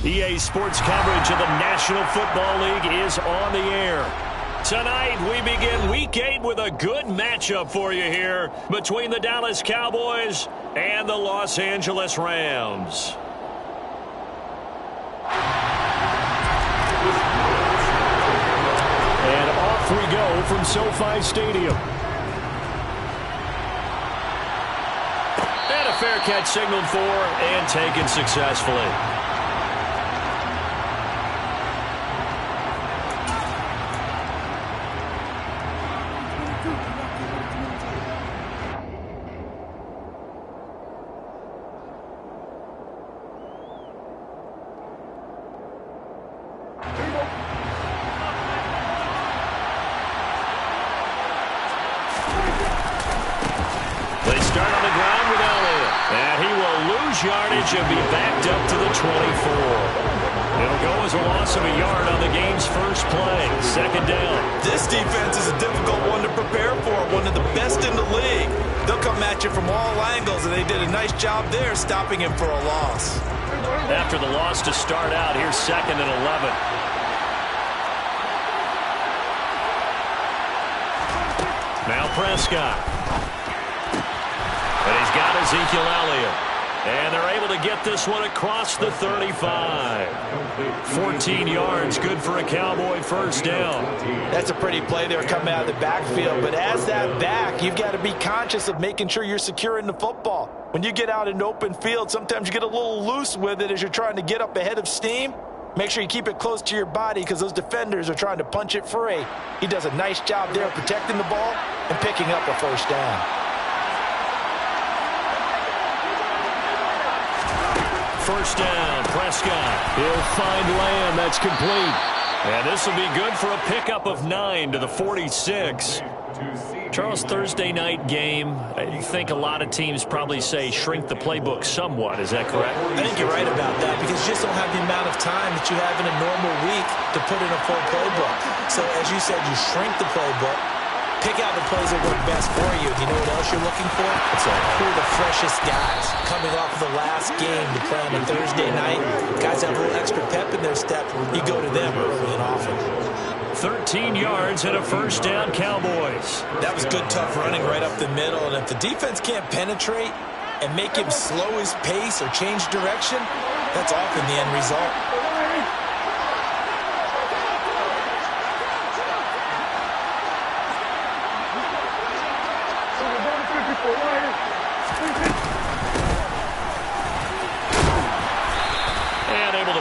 EA Sports coverage of the National Football League is on the air. Tonight, we begin Week 8 with a good matchup for you here between the Dallas Cowboys and the Los Angeles Rams. And off we go from SoFi Stadium. And a fair catch signaled for and taken successfully. Yardage and be backed up to the 24. It'll go as a loss of a yard on the game's first play. Second down. This defense is a difficult one to prepare for, one of the best in the league. They'll come at you from all angles, and they did a nice job there stopping him for a loss. After the loss to start out, here's 2nd and 11. Now Prescott. And he's got Ezekiel Elliott. And they're able to get this one across the 35. 14 yards, good for a Cowboy first down. That's a pretty play there coming out of the backfield. But as that back, you've got to be conscious of making sure you're securing the football. When you get out in open field, sometimes you get a little loose with it as you're trying to get up ahead of steam. Make sure you keep it close to your body because those defenders are trying to punch it free. He does a nice job there protecting the ball and picking up a first down. First down, Prescott. He'll find Lamb. That's complete. And this will be good for a pickup of 9 to the 46. Charles, Thursday night game, I think a lot of teams probably say shrink the playbook somewhat. Is that correct? I think you're right about that because you just don't have the amount of time that you have in a normal week to put in a full playbook. So as you said, you shrink the playbook. Pick out the plays that work best for you. You know what else you're looking for? Who are the freshest guys coming off of the last game to play on a Thursday night? Guys have a little extra pep in their step. You go to them early and often. 13 yards and a first down, Cowboys. That was good, tough running right up the middle. And if the defense can't penetrate and make him slow his pace or change direction, that's often the end result.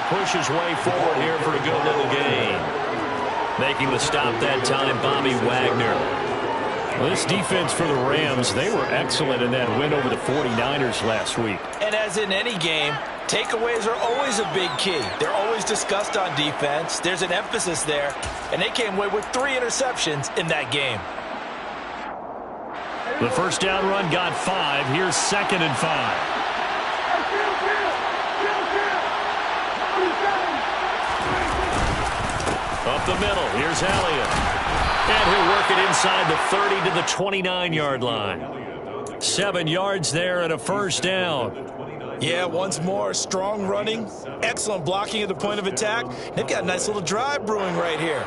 Push his way forward here for a good little gain. Making the stop that time, Bobby Wagner. Well, this defense for the Rams, they were excellent in that win over the 49ers last week. And as in any game, takeaways are always a big key. They're always discussed on defense. There's an emphasis there, and they came away with 3 interceptions in that game. The first down run got 5. Here's 2nd and 5. Up the middle, here's Elliott. And he'll work it inside the 30 to the 29-yard line. 7 yards there and a first down. Yeah, once more, strong running, excellent blocking at the point of attack. They've got a nice little drive brewing right here.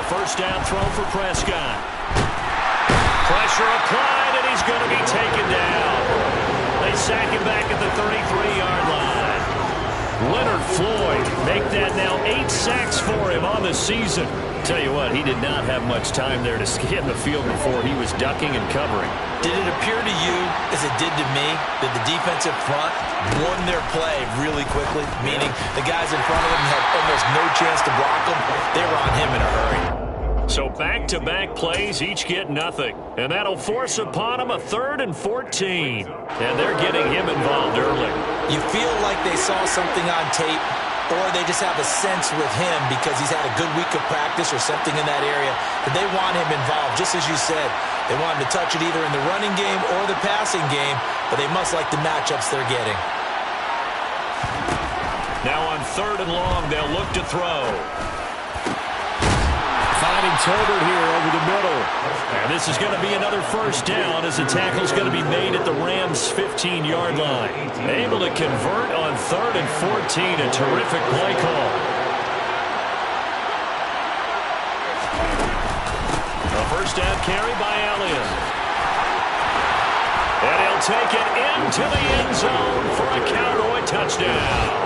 First down throw for Prescott. Pressure applied, and he's going to be taken down. They sack him back at the 33-yard line. Leonard Floyd make that now 8 sacks for him on the season. Tell you what, he did not have much time there to scan the field before he was ducking and covering. Did it appear to you, as it did to me, that the defensive front won their play really quickly? Meaning the guys in front of them had almost no chance to block him. They were on him in a hurry. So back-to-back plays, each get nothing. And that'll force upon him a 3rd and 14. And they're getting him involved early. You feel like they saw something on tape, or they just have a sense with him because he's had a good week of practice or something in that area that they want him involved. Just as you said, they want him to touch it either in the running game or the passing game, but they must like the matchups they're getting. Now on 3rd and long, they'll look to throw. Finding Tolbert here over the middle. And this is going to be another first down as the tackle's going to be made at the Rams' 15-yard line. Able to convert on 3rd and 14. A terrific play call. A first down carry by Elliott. And he'll take it into the end zone for a Cowboy touchdown.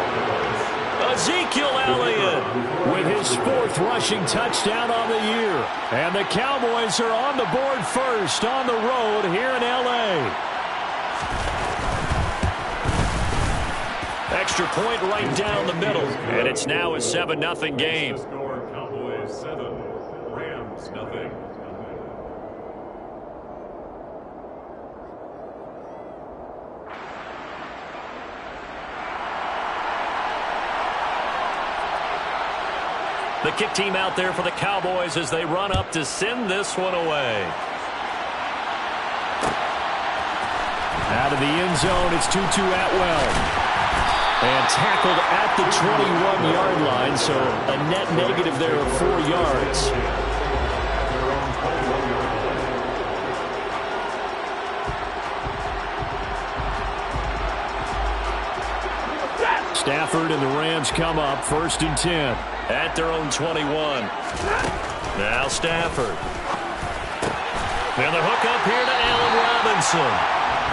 Ezekiel Elliott with his 4th rushing touchdown on the year. And the Cowboys are on the board first on the road here in L.A. Extra point right down the middle. And it's now a 7-0 game. Cowboys 7, Rams nothing. The kick team out there for the Cowboys as they run up to send this one away. Out of the end zone, it's Tutu Atwell. And tackled at the 21-yard line, so a net negative there of 4 yards. Stafford and the Rams come up 1st and 10. At their own 21. Now Stafford. And the hook up here to Allen Robinson.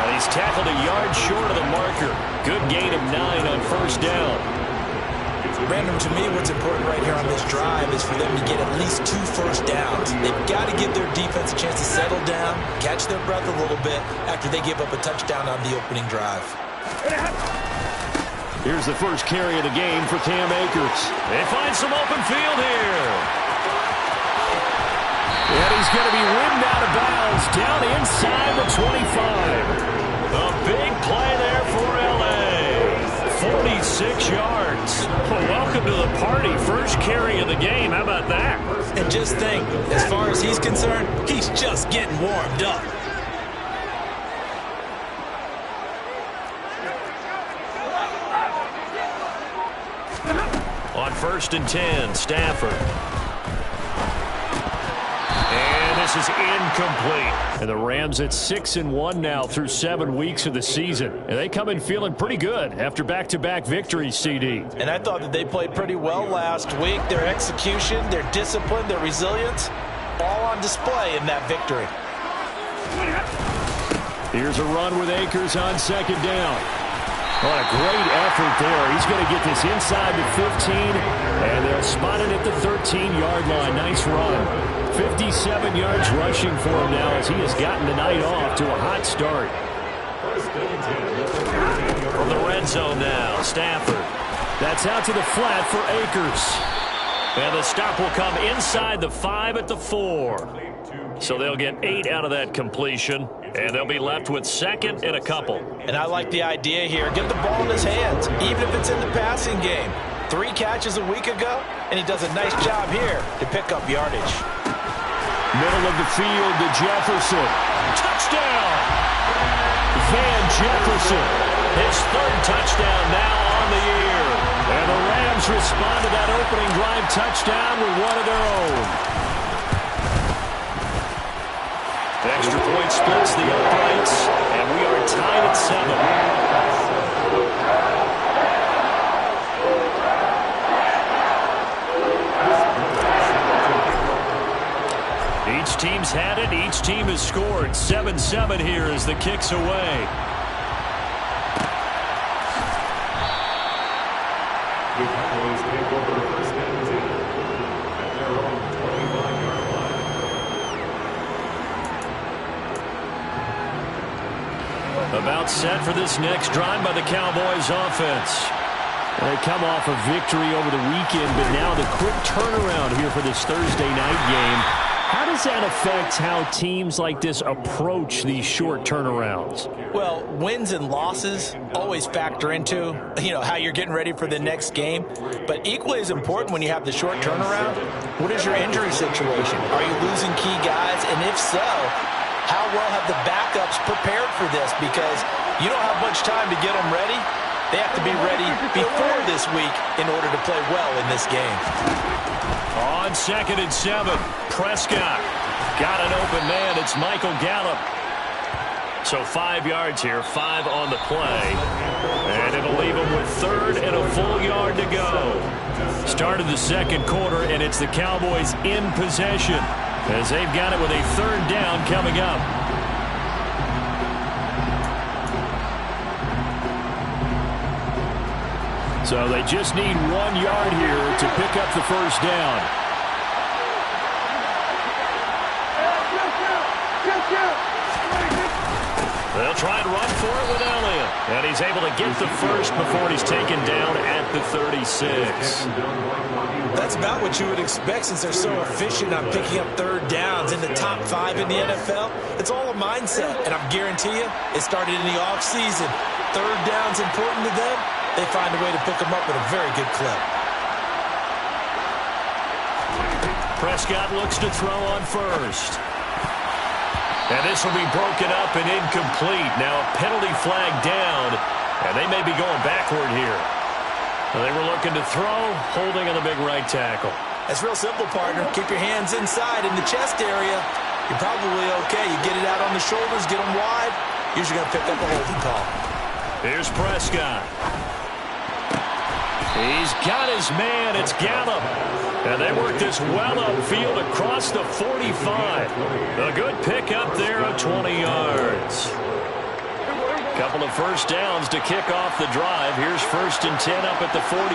And he's tackled a yard short of the marker. Good gain of 9 on first down. Brandon, to me, what's important right here on this drive is for them to get at least 2 first downs. They've got to give their defense a chance to settle down, catch their breath a little bit after they give up a touchdown on the opening drive. Here's the first carry of the game for Cam Akers. They find some open field here. And he's going to be ridden out of bounds down inside the 25. A big play there for L.A. 46 yards. Well, welcome to the party. First carry of the game. How about that? And just think, as far as he's concerned, he's just getting warmed up. On 1st and 10, Stafford. And this is incomplete. And the Rams at 6-1 now through 7 weeks of the season. And they come in feeling pretty good after back-to-back victories, CD. And I thought that they played pretty well last week. Their execution, their discipline, their resilience, all on display in that victory. Here's a run with Akers on 2nd down. What a great effort there. He's going to get this inside the 15, and they'll spot it at the 13-yard line. Nice run. 57 yards rushing for him now as he has gotten the night off to a hot start. From the red zone now, Stafford. That's out to the flat for Akers. And the stop will come inside the 5 at the 4. So they'll get 8 out of that completion, and they'll be left with 2nd and a couple. And I like the idea here. Get the ball in his hands, even if it's in the passing game. 3 catches a week ago, and he does a nice job here to pick up yardage. Middle of the field to Jefferson. Touchdown! Van Jefferson. His 3rd touchdown now on the year. And the Rams respond to that opening drive touchdown with one of their own. Extra point splits the uprights, and we are tied at 7. Each team's had it. Each team has scored. 7-7 here as the kick's away. The Cowboys take over 1st and 10 at their own 25-yard line. About set for this next drive by the Cowboys offense. They come off a victory over the weekend, but now the quick turnaround here for this Thursday night game. How does that affect how teams like this approach these short turnarounds? Well, wins and losses always factor into, how you're getting ready for the next game. But equally as important when you have the short turnaround, what is your injury situation? Are you losing key guys? And if so, how well have the backups prepared for this? Because you don't have much time to get them ready. They have to be ready before this week in order to play well in this game. On 2nd and 7, Prescott got an open man. It's Michael Gallup. So 5 yards here, 5 on the play. And it'll leave him with 3rd and a full yard to go. Started the 2nd quarter, and it's the Cowboys in possession as they've got it with a 3rd down coming up. So they just need 1 yard here to pick up the 1st down. They'll try and run for it with Elliott. And he's able to get the 1st before he's taken down at the 36. That's about what you would expect since they're so efficient on picking up 3rd downs in the top 5 in the NFL. It's all a mindset, and I guarantee you it started in the offseason. 3rd down's important to them. They find a way to pick them up at a very good clip. Prescott looks to throw on 1st. And this will be broken up and incomplete. Now a penalty flag down, and they may be going backward here. They were looking to throw, holding on the big right tackle. It's real simple, partner. Keep your hands inside in the chest area. You're probably okay. You get it out on the shoulders, get them wide. Usually going to pick up a holding call. Here's Prescott. He's got his man. It's Gallup. And they work this well upfield across the 45. A good pickup there of 20 yards. Couple of 1st downs to kick off the drive. Here's 1st and 10 up at the 46.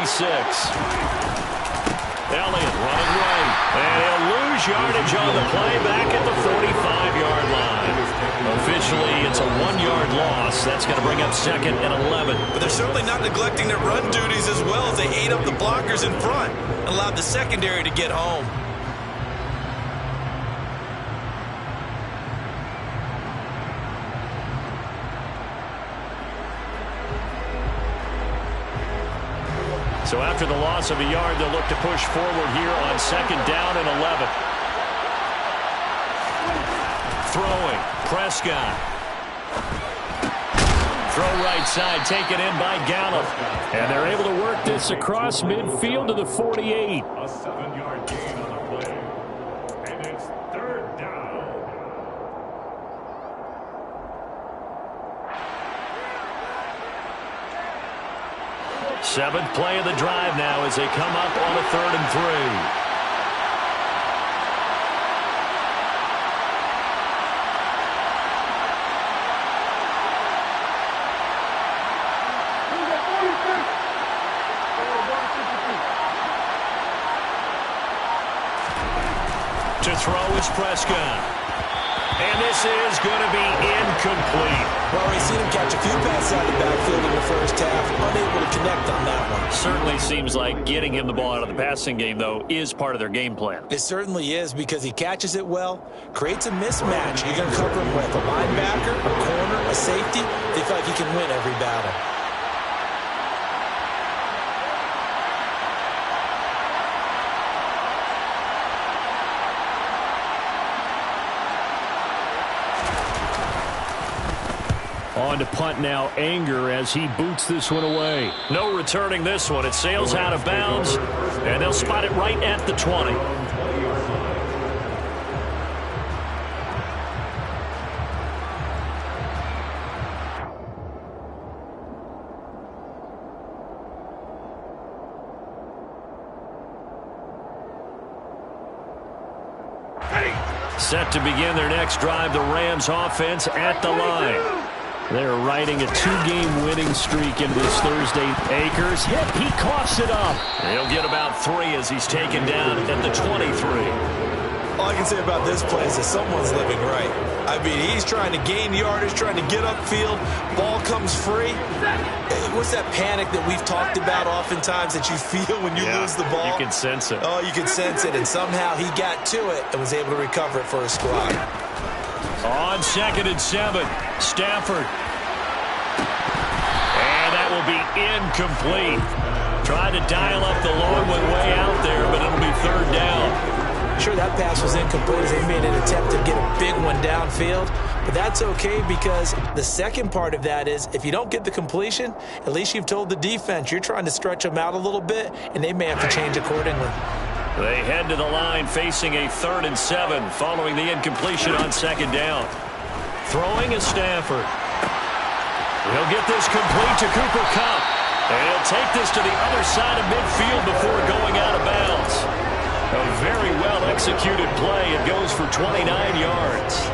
Elliott running right. And he'll lose yardage on the play back at the 45-yard line. Officially, it's a 1-yard loss. That's going to bring up 2nd and 11. But they're certainly not neglecting their run duties as well as they ate up the blockers in front and allowed the secondary to get home. So after the loss of a yard, they'll look to push forward here on 2nd down and 11. Throwing, Prescott. Throw right side, taken in by Gallup. And they're able to work this across midfield to the 48. A 7-yard gain on the play. And it's 3rd down. 7th play of the drive now as they come up on a 3rd and 3. To throw is Prescott. And this is going to be incomplete. Well, we've seen him catch a few passes out of the backfield in the 1st half. Unable to connect on that one. Certainly seems like getting him the ball out of the passing game, though, is part of their game plan. It certainly is because he catches it well, creates a mismatch. You're going to cover him with a linebacker, a corner, a safety. They feel like he can win every battle. On to punt now, Anger, as he boots this one away. No returning this one. It sails out of bounds, and they'll spot it right at the 20. Set to begin their next drive, the Rams offense at the line. They're riding a 2-game winning streak into this Thursday. Akers hit. He coughs it up. He'll get about 3 as he's taken down at the 23. All I can say about this play is that someone's living right. I mean, he's trying to gain yardage, trying to get upfield. Ball comes free. What's that panic that we've talked about oftentimes that you feel when you lose the ball? You can sense it. Oh, you can sense it. And somehow he got to it and was able to recover it for his squad. On 2nd and 7, Stafford. And that will be incomplete. Tried to dial up the long one way out there, but it'll be 3rd down. Sure, that that pass was incomplete as they made an attempt to get a big one downfield. But that's okay because the second part of that is if you don't get the completion, at least you've told the defense you're trying to stretch them out a little bit, and they may have to change accordingly. They head to the line facing a 3rd and 7 following the incompletion on 2nd down. Throwing is Stafford. He'll get this complete to Cooper Kupp. And he'll take this to the other side of midfield before going out of bounds. A very well-executed play. It goes for 29 yards.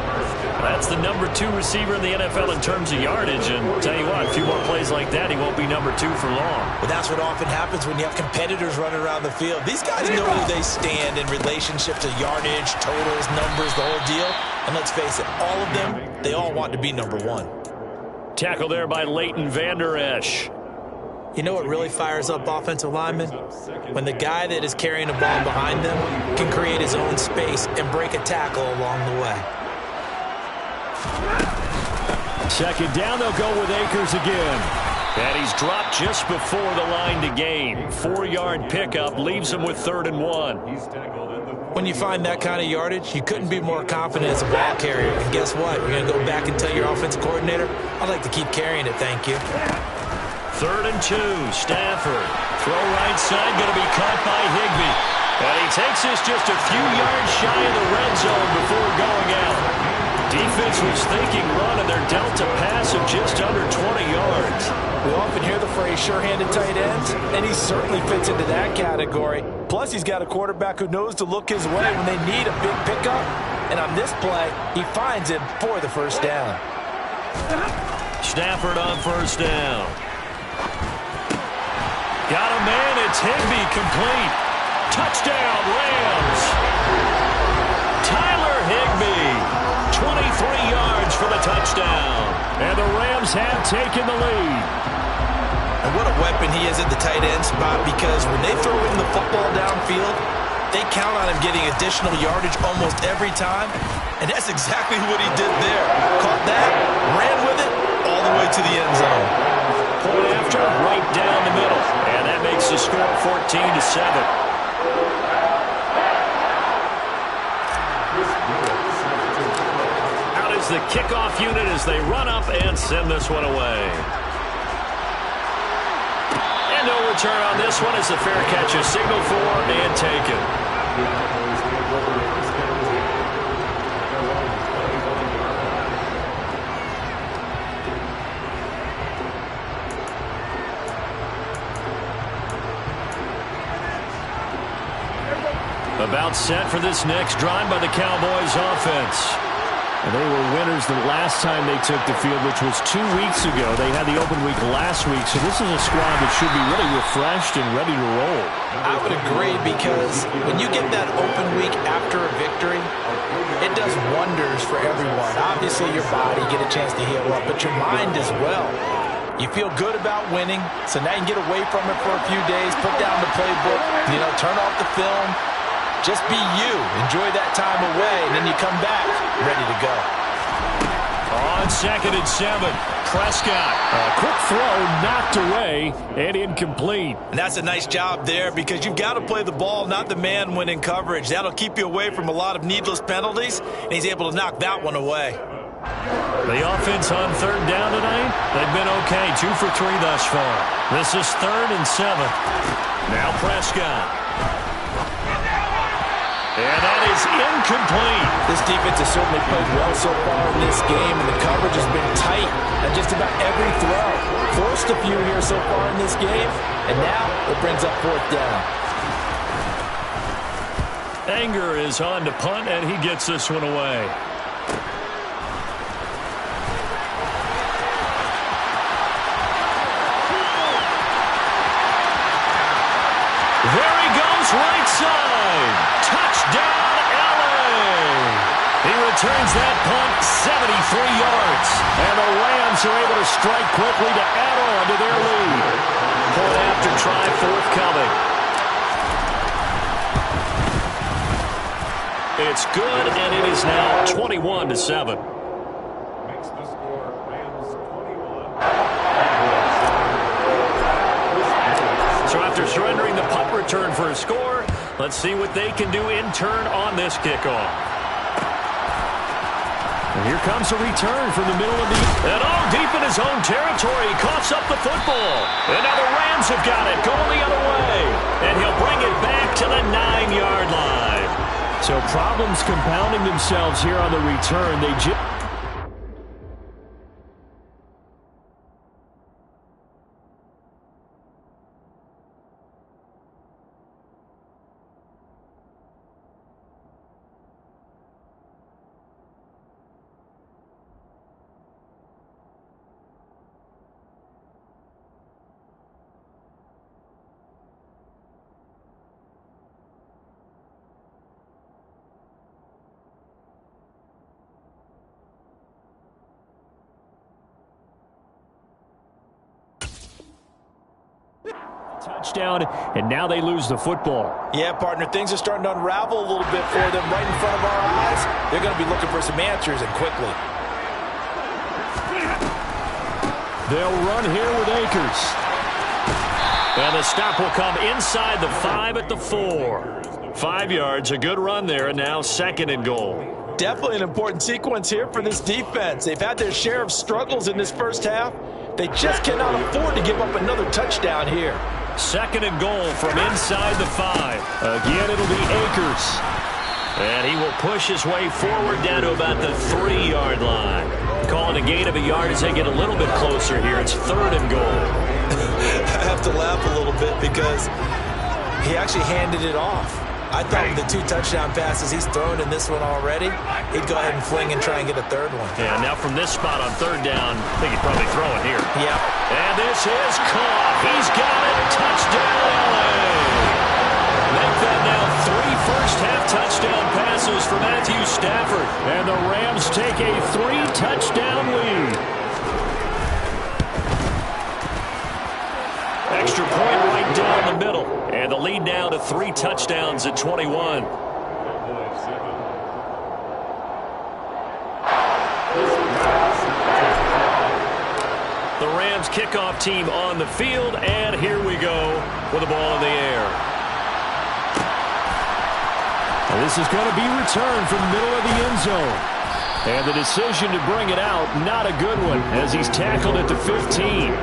That's the number 2 receiver in the NFL in terms of yardage. And tell you what, a few more plays like that, he won't be number 2 for long. But that's what often happens when you have competitors running around the field. These guys know where they stand in relationship to yardage, totals, numbers, the whole deal. And let's face it, all of them, they all want to be number 1. Tackle there by Leighton Vander Esch. You know what really fires up offensive linemen? When the guy that is carrying the ball behind them can create his own space and break a tackle along the way. 2nd down, they'll go with Akers again. And he's dropped just before the line to gain. 4-yard pickup leaves him with 3rd and 1. When you find that kind of yardage, you couldn't be more confident as a ball carrier. And guess what? You're going to go back and tell your offensive coordinator, I'd like to keep carrying it, thank you. 3rd and 2, Stafford. Throw right side, going to be caught by Higbee. And he takes this just a few yards shy of the red zone before going out. Defense was thinking run, and they're dealt a pass of just under 20 yards. We often hear the phrase sure-handed tight ends, and he certainly fits into that category. Plus, he's got a quarterback who knows to look his way when they need a big pickup. And on this play, he finds him for the 1st down. Stafford on 1st down. Got a man, it's Higbee, complete. Touchdown, Rams. Tyler Higbee. 23 yards for the touchdown. And the Rams have taken the lead. And what a weapon he is at the tight end spot, because when they throw him the football downfield, they count on him getting additional yardage almost every time. And that's exactly what he did there. Caught that, ran with it, all the way to the end zone. Point after, right down the middle. And that makes the score 14-7. The kickoff unit as they run up and send this one away. And no return on this one as the fair catch is signaled for and taken. About set for this next drive by the Cowboys offense. And they were winners the last time they took the field, which was 2 weeks ago. They had the open week last week, so this is a squad that should be really refreshed and ready to roll. I would agree, because when you get that open week after a victory, it does wonders for everyone. Obviously, your body get a chance to heal up, but your mind as well. You feel good about winning, so now you can get away from it for a few days, put down the playbook, turn off the film. Just be you. Enjoy that time away, and then you come back ready to go. On 2nd and 7, Prescott. A quick throw knocked away and incomplete. And that's a nice job there, because you've got to play the ball, not the man when in coverage. That'll keep you away from a lot of needless penalties, and he's able to knock that one away. The offense on 3rd down tonight, they've been okay. 2 for 3 thus far. This is 3rd and 7. Now Prescott. And that is incomplete. This defense has certainly played well so far in this game, and the coverage has been tight at just about every throw. Forced a few here so far in this game, and now it brings up 4th down. Anger is on to punt, and he gets this one away. There he goes, right side. Touchdown, L.A. He returns that punt 73 yards. And the Rams are able to strike quickly to add on to their lead. Point after try forthcoming. It's good, and it is now 21-7. Makes the score Rams 21. So after surrendering the punt return for a score, Let's see what they can do in turn on this kickoff. And here comes a return from the middle of the... And all deep in his own territory. He coughs up the football. And now the Rams have got it, going the other way. And he'll bring it back to the 9-yard line. So problems compounding themselves here on the return. They just... touchdown, and now they lose the football. Yeah, partner, things are starting to unravel a little bit for them right in front of our eyes. They're going to be looking for some answers, and quickly. They'll run here with Akers. And the stop will come inside the 5 at the 4. 5 yards, a good run there, and now 2nd and goal. Definitely an important sequence here for this defense. They've had their share of struggles in this first half. They just cannot afford to give up another touchdown here. 2nd and goal from inside the 5. Again, it'll be Akers. And he will push his way forward down to about the 3-yard line. Calling a gain of a yard as they get a little bit closer here. It's 3rd and goal. I have to laugh a little bit because he actually handed it off. I thought with the 2 touchdown passes he's thrown in this one already, he'd go ahead and fling and try and get a 3rd one. Yeah, now from this spot on 3rd down, I think he'd probably throw it here. Yep. And this is caught. He's got it. Touchdown, LA. Make that now 3 first-half touchdown passes for Matthew Stafford. And the Rams take a 3-touchdown lead. Extra point right down the middle. And the lead now to 3 touchdowns at 21. The Rams kickoff team on the field. And here we go with the ball in the air. And this is going to be returned from the middle of the end zone. And the decision to bring it out, not a good one, as he's tackled at the 15.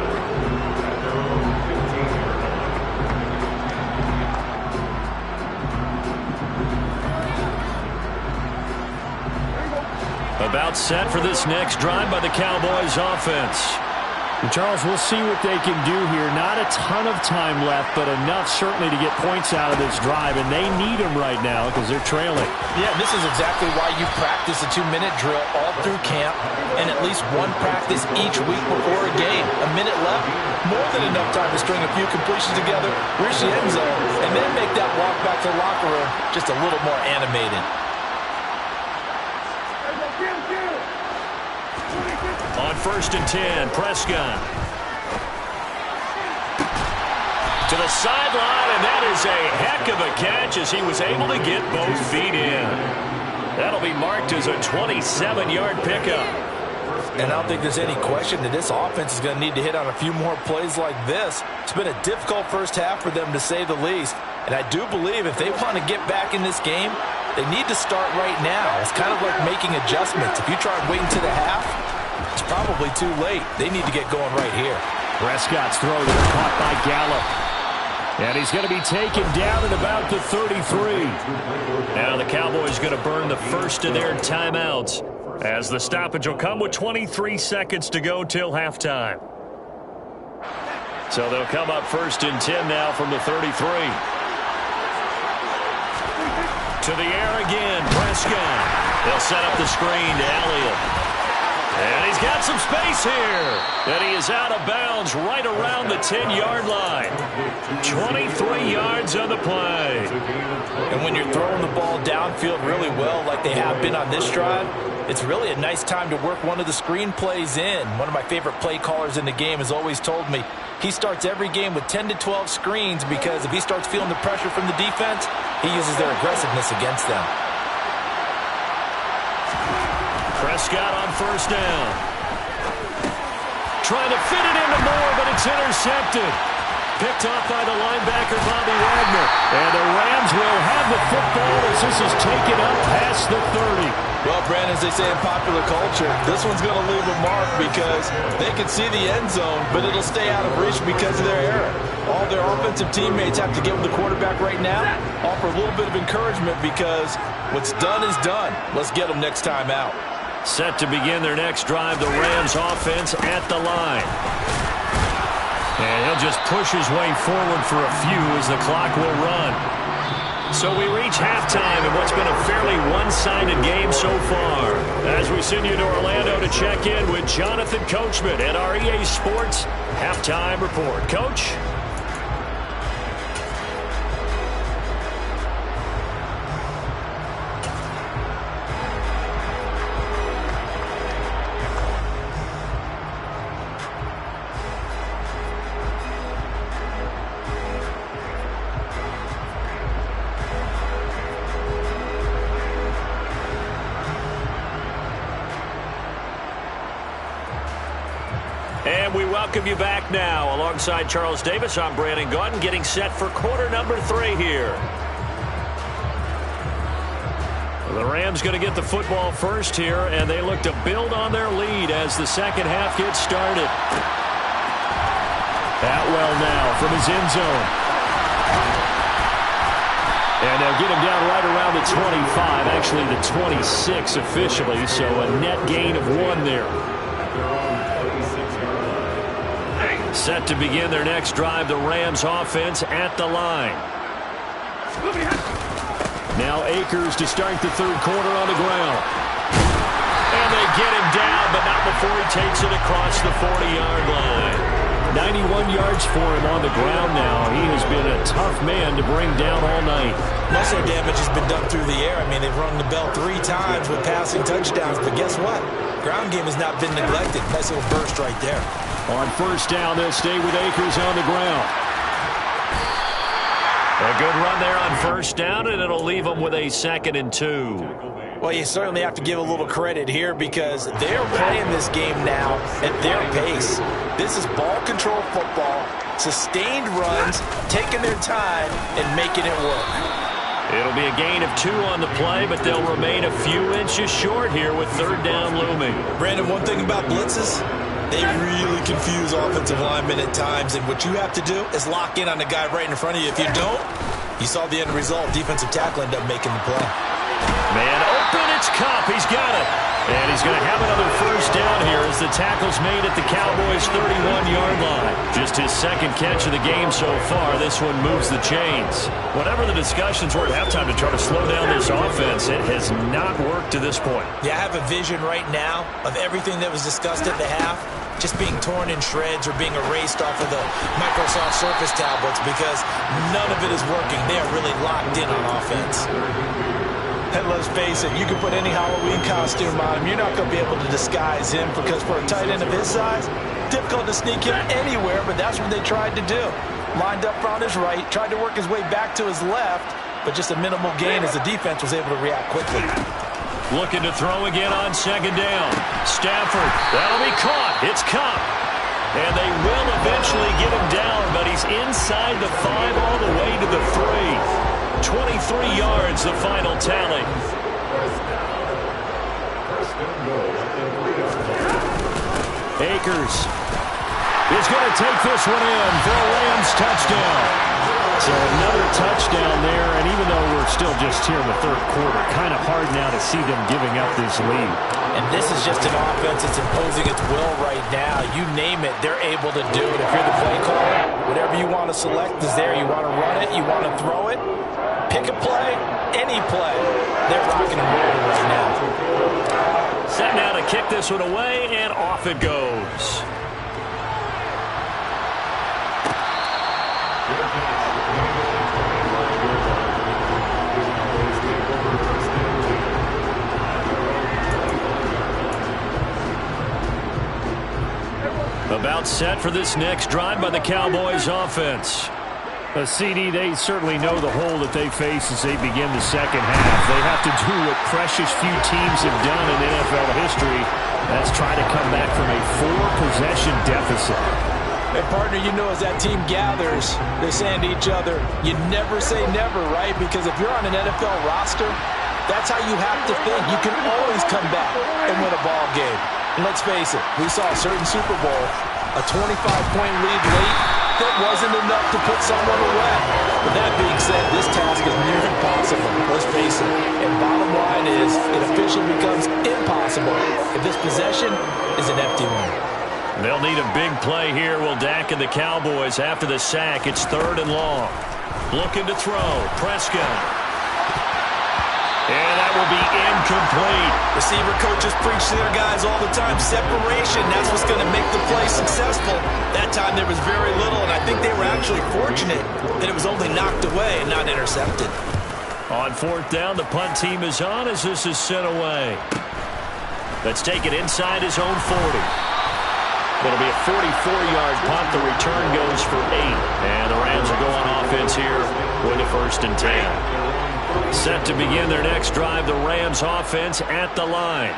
About set for this next drive by the Cowboys offense. And Charles, we'll see what they can do here. Not a ton of time left, but enough certainly to get points out of this drive, and they need them right now because they're trailing. Yeah, this is exactly why you practice a 2-minute drill all through camp and at least one practice each week before a game. A minute left, more than enough time to string a few completions together, reach the end zone, and then make that walk back to the locker room just a little more animated. On 1st and 10, Prescott. To the sideline, and that is a heck of a catch as he was able to get both feet in. That'll be marked as a 27-yard pickup. And I don't think there's any question that this offense is going to need to hit on a few more plays like this. It's been a difficult first half for them, to say the least. And I do believe if they want to get back in this game, they need to start right now. It's kind of like making adjustments. If you try waiting to the half, it's probably too late. They need to get going right here. Prescott's throw there caught by Gallup. And he's going to be taken down at about the 33. Now the Cowboys going to burn the first of their timeouts as the stoppage will come with 23 seconds to go till halftime. So they'll come up 1st and 10 now from the 33. To the air again, Prescott. They'll set up the screen to Elliott. And he's got some space here. And he is out of bounds right around the 10-yard line. 23 yards on the play. And when you're throwing the ball downfield really well like they have been on this drive, it's really a nice time to work one of the screen plays in. One of my favorite play callers in the game has always told me he starts every game with 10 to 12 screens because if he starts feeling the pressure from the defense, he uses their aggressiveness against them. Prescott on 1st down. Trying to fit it into Moore, but it's intercepted. Picked off by the linebacker, Bobby Wagner. And the Rams will have the football as this is taken up past the 30. Well, Brandon, as they say in popular culture, this one's going to leave a mark because they can see the end zone, but it'll stay out of reach because of their error. All their offensive teammates have to get with the quarterback right now, offer a little bit of encouragement because what's done is done. Let's get them next time out. Set to begin their next drive, the Rams offense at the line. And he'll just push his way forward for a few as the clock will run. So we reach halftime in what's been a fairly one-sided game so far. As we send you to Orlando to check in with Jonathan Coachman at our EA Sports Halftime Report. Coach? And we welcome you back now. Alongside Charles Davis, I'm Brandon Gaudin, getting set for quarter number 3 here. The Rams going to get the football first here, and they look to build on their lead as the second half gets started. Atwell now from his end zone. And they'll get him down right around the 25, actually the 26 officially, so a net gain of 1 there. Set to begin their next drive, the Rams offense at the line. Now Akers to start the third quarter on the ground. And they get him down, but not before he takes it across the 40-yard line. 91 yards for him on the ground now. He has been a tough man to bring down all night. Most of their damage has been done through the air. I mean, they've rung the bell 3 times with passing touchdowns, but guess what? Ground game has not been neglected. Nice little burst right there. On first down, they'll stay with Akers on the ground. A good run there on first down, and it'll leave them with a 2nd and 2. Well, you certainly have to give a little credit here because they're playing this game now at their pace. This is ball control football, sustained runs, taking their time, and making it work. It'll be a gain of 2 on the play, but they'll remain a few inches short here with third down looming. Brandon, one thing about blitzes, they really confuse offensive linemen at times, and what you have to do is lock in on the guy right in front of you. If you don't, you saw the end result. Defensive tackle ended up making the play. Man open, it's Kupp. He's got it. And he's going to have another first down here as the tackle's made at the Cowboys' 31-yard line. Just his 2nd catch of the game so far. This one moves the chains. Whatever the discussions were at halftime to try to slow down this offense, it has not worked to this point. Yeah, I have a vision right now of everything that was discussed at the half just being torn in shreds or being erased off of the Microsoft Surface tablets because none of it is working. They are really locked in on offense. And let's face it, you can put any Halloween costume on him. You're not going to be able to disguise him because for a tight end of his size, difficult to sneak him anywhere, but that's what they tried to do. Lined up on his right, tried to work his way back to his left, but just a minimal gain as the defense was able to react quickly. Looking to throw again on 2nd down. Stafford, that'll be caught. It's Kupp. And they will eventually get him down, but he's inside the 5 all the way to the 3. 23 yards, the final tally. Akers is going to take this one in for a Rams touchdown. So another touchdown there, and even though we're still just here in the third quarter, kind of hard now to see them giving up this lead. And this is just an offense that's imposing its will right now. You name it, they're able to do it. If you're the play caller, whatever you want to select is there. You want to run it, you want to throw it, pick a play, any play. They're rocking and rolling right now. Set now to kick this one away, and off it goes. About set for this next drive by the Cowboys offense. CD, they certainly know the hole that they face as they begin the second half. They have to do what precious few teams have done in NFL history. That's try to come back from a 4-possession deficit. And partner, you know, as that team gathers, they're saying to each other, you never say never, right? Because if you're on an NFL roster, that's how you have to think. You can always come back and win a ball game. And let's face it, we saw a certain Super Bowl, a 25-point lead late, that wasn't enough to put someone away. With that being said, this task is near impossible. Let's face it. And bottom line is, it officially becomes impossible if this possession is an empty one. They'll need a big play here. Will Dak and the Cowboys after the sack. It's 3rd and long. Looking to throw. Prescott. And that will be incomplete. Receiver coaches preach to their guys all the time. Separation, that's what's going to make the play successful. That time there was very little, and I think they were actually fortunate that it was only knocked away and not intercepted. On 4th down, the punt team is on as this is sent away. Let's take it inside his own 40. It'll be a 44-yard punt. The return goes for 8. And the Rams are going offense here with a 1st and 10. Set to begin their next drive, the Rams offense at the line.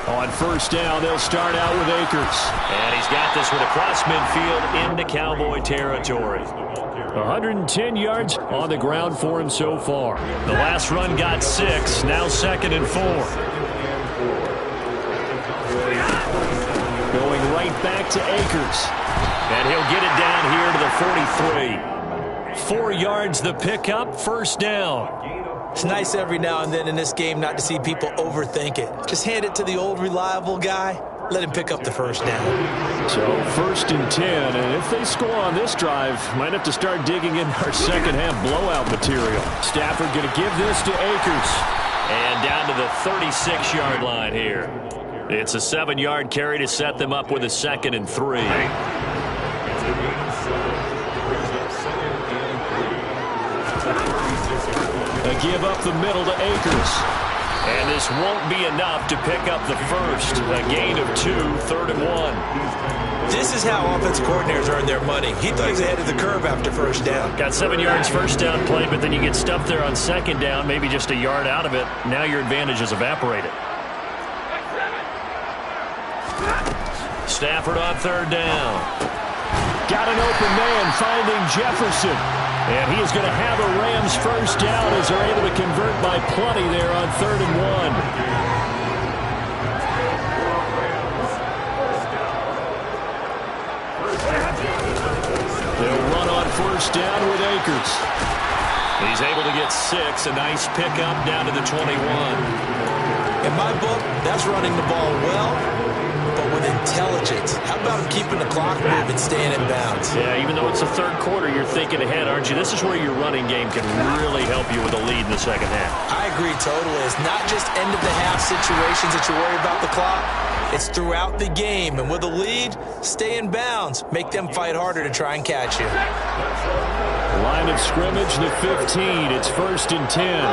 On 1st down, they'll start out with Akers. And he's got this one across midfield into Cowboy territory. 110 yards on the ground for him so far. The last run got 6. Now 2nd and 4. Going right back to Akers. And he'll get it down here to the 43. 4 yards the pickup, 1st down. It's nice every now and then in this game not to see people overthink it. Just hand it to the old reliable guy. Let him pick up the 1st down. So 1st and 10. And if they score on this drive, might have to start digging in our second-half blowout material. Stafford going to give this to Akers. And down to the 36-yard line here. It's a 7-yard carry to set them up with a 2nd and 3. A give up the middle to Akers. And this won't be enough to pick up the 1st. A gain of 2, 3rd and 1. This is how offensive coordinators earn their money. He thought he was ahead of the curve after 1st down. Got 7 yards 1st down play, but then you get stuffed there on 2nd down, maybe just a yard out of it. Now your advantage is evaporated. Stafford on 3rd down. Got an open man finding Jefferson. And he is going to have a Rams 1st down as they're able to convert by plenty there on 3rd and 1. They'll run on 1st down with Akers. He's able to get 6. A nice pickup down to the 21. In my book, that's running the ball well, but with intelligence. How about him keeping the clock moving, staying in bounds? Yeah, even though it's the 3rd quarter, you're thinking ahead, aren't you? This is where your running game can really help you with a lead in the 2nd half. I agree totally. It's not just end-of-the-half situations that you worry about the clock. It's throughout the game. And with a lead, stay in bounds. Make them fight harder to try and catch you. Line of scrimmage, the 15. It's 1st and 10.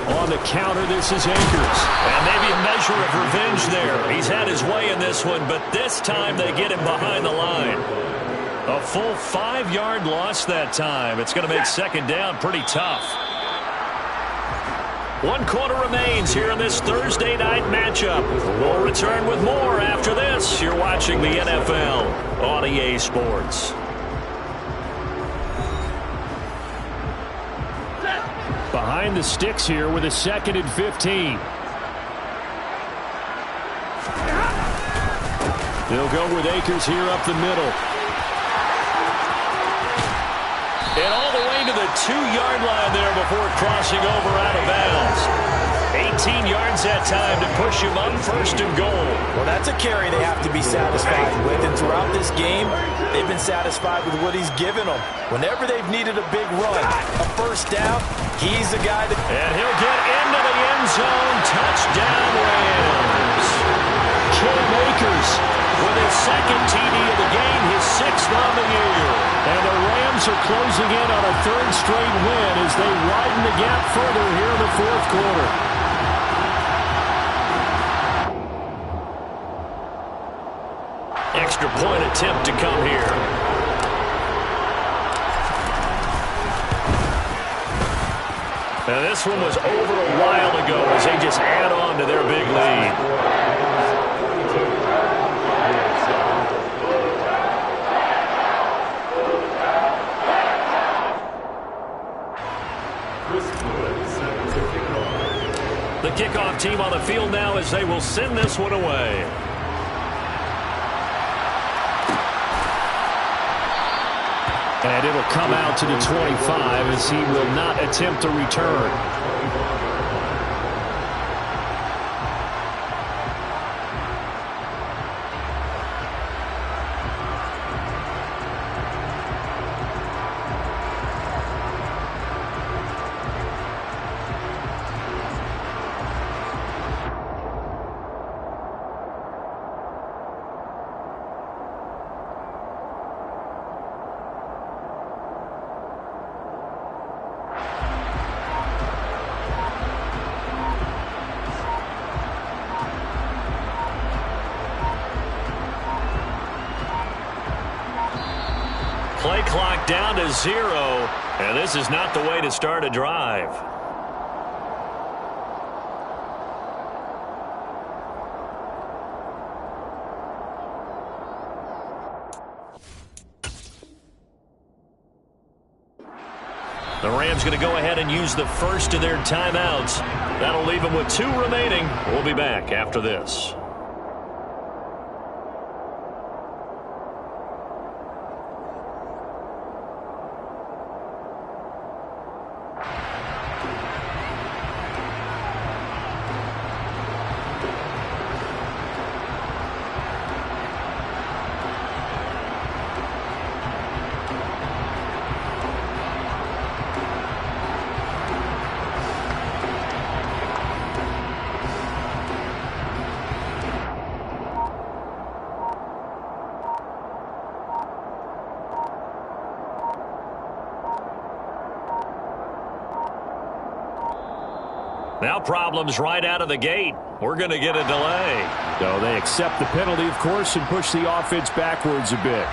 On the counter, this is Akers. And maybe a measure of revenge there. He's had his way in this one, but this time they get him behind the line. A full 5-yard loss that time. It's going to make 2nd down pretty tough. 1 quarter remains here in this Thursday night matchup. We'll return with more after this. You're watching the NFL on EA Sports. Behind the sticks here with a 2nd and 15. They'll go with Akers here up the middle. And all the way to the 2-yard line there before crossing over out of bounds. 18 yards that time to push him up 1st and goal. Well, that's a carry they have to be satisfied with. And throughout this game, they've been satisfied with what he's given them. Whenever they've needed a big run, a 1st down, he's the guy that... And he'll get into the end zone. Touchdown, Rams. Cam Akers with his 2nd TD of the game, his 6th on the year. And the Rams are closing in on a 3rd straight win as they widen the gap further here in the 4th quarter. Extra point attempt to come here. Now this one was over a while ago as they just add on to their big lead. The kickoff team on the field now as they will send this one away. And it'll come out to the 25 as he will not attempt a return. Play clock down to 0, and this is not the way to start a drive. The Rams going to go ahead and use the first of their timeouts. That'll leave them with 2 remaining. We'll be back after this. Now problems right out of the gate. We're going to get a delay. So they accept the penalty, of course, and push the offense backwards a bit.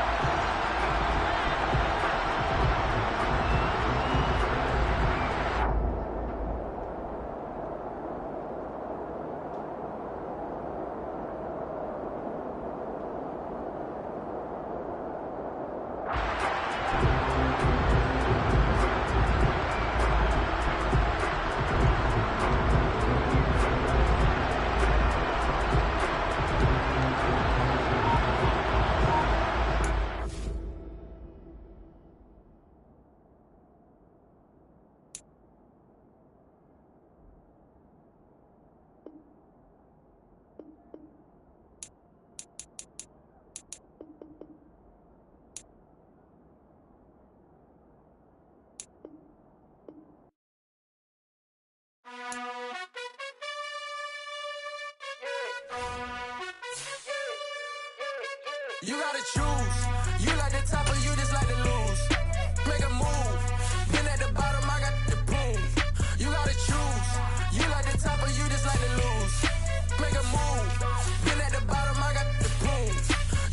You gotta choose. You like the top or you just like to lose. Make a move. Been at the bottom, I got the boom. You gotta choose. You like the top or you just like to lose. Make a move. Been at the bottom, I got the boom.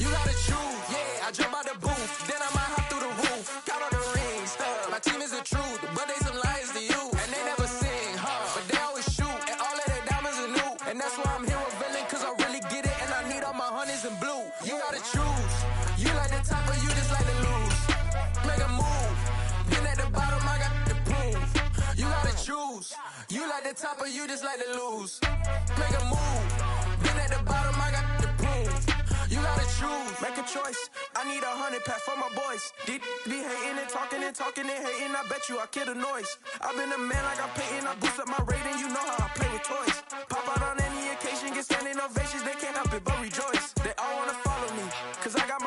You gotta choose. Yeah, I jump out the booth. Then I might hop through the roof. Count on the rings. My team is the truth, but they some liars to you. And they never sing, but they always shoot. And all of their diamonds are new. And that's why I'm here revealing, cause I really get it. And I need all my honeys in blue. You gotta choose. You like the top or you just like to lose. Make a move. Been at the bottom, I got the boom. You gotta choose. You like the top or you just like to lose. Make a move. Been at the bottom, I got the boom. You gotta choose. Make a choice. I need 100 pack for my boys. Be hating and talking and talking and hating. I bet you I kill the noise. I've been a man like I'm Peyton. I boost up my rating. You know how I play with toys. Pop out on any occasion, get standing ovations. They can't help it but rejoice. They all wanna follow me, cause I got